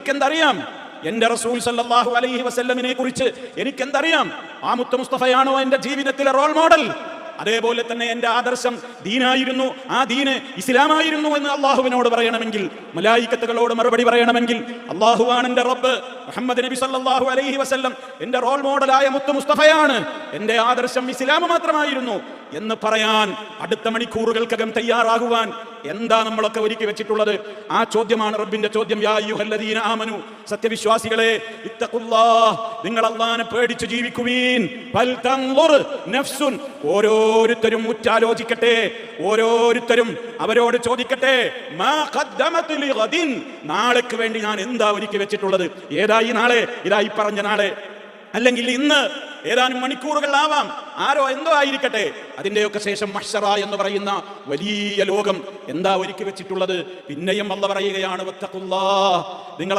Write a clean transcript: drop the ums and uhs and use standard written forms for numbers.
എനിക്കെന്തറിയാം? എന്റെ റസൂൽ സല്ലല്ലാഹു അലൈഹി വസല്ലമിനെ കുറിച്ച് എനിക്കെന്തറിയാം? ആ മുത്ത മുസ്തഫയാണോ എന്റെ ജീവിതത്തിലെ റോൾ മോഡൽ? അതേപോലെ തന്നെ എന്റെ ആദർശം ദീനായിരുന്നു, ആ ദീന് ഇസ്ലാമായിരുന്നു എന്ന് അള്ളാഹുവിനോട് പറയണമെങ്കിൽ, മലായിക്കത്തുകളോട് മറുപടി പറയണമെങ്കിൽ, അള്ളാഹുവാണ് എന്റെ റബ്ബ്, മുഹമ്മദ് നബി സല്ലല്ലാഹു അലൈഹി വസല്ലം എന്റെ റോൾ മോഡലായ മുത്ത് മുസ്തഫയാണ്, എന്റെ ആദർശം ഇസ്ലാം മാത്രമായിരുന്നു എന്ന് പറയാൻ അടുത്ത മണിക്കൂറുകൾക്കകം തയ്യാറാകുവാൻ എന്താ നമ്മളൊക്കെ ഒരുക്കി വെച്ചിട്ടുള്ളത്? ആ ചോദ്യമാണ് റബ്ബിന്റെ ചോദ്യം. യാ അയ്യുഹല്ലദീന ആമനു, സത്യവിശ്വാസികളെ, ഇത്തഖുല്ലാഹ്, നിങ്ങൾ അല്ലാഹനെ പേടിച്ചു ജീവിക്കുവീൻ. ഫൽ തൻദുർ നഫ്സുൻ, ഓരോരുത്തരും ഉറ്റാലോചിക്കട്ടെ, ഓരോരുത്തരും അവരോട് ചോദിക്കട്ടെ, മാ ഖദ്ദമത് ലിഗദിൻ, നാളേക്ക് വേണ്ടി ഞാൻ എന്താ ഒരുക്കി വെച്ചിട്ടുള്ളത്? ഏതായി നാളെ? ഇതായി പറഞ്ഞ നാളെ, അല്ലെങ്കിൽ ഇന്ന്, ഏതാനും മണിക്കൂറുകളാവാം, ആരോ എന്തോ ആയിരിക്കട്ടെ. അതിന്റെയൊക്കെ ശേഷം മഹ്ശറ എന്ന് പറയുന്ന വലിയ ലോകം എന്താ ഒരുക്കി വെച്ചിട്ടുള്ളത്? പിന്നെയും അല്ലാഹ് പറയുകയാണ്, വത്തഖുല്ലാഹ്, നിങ്ങൾ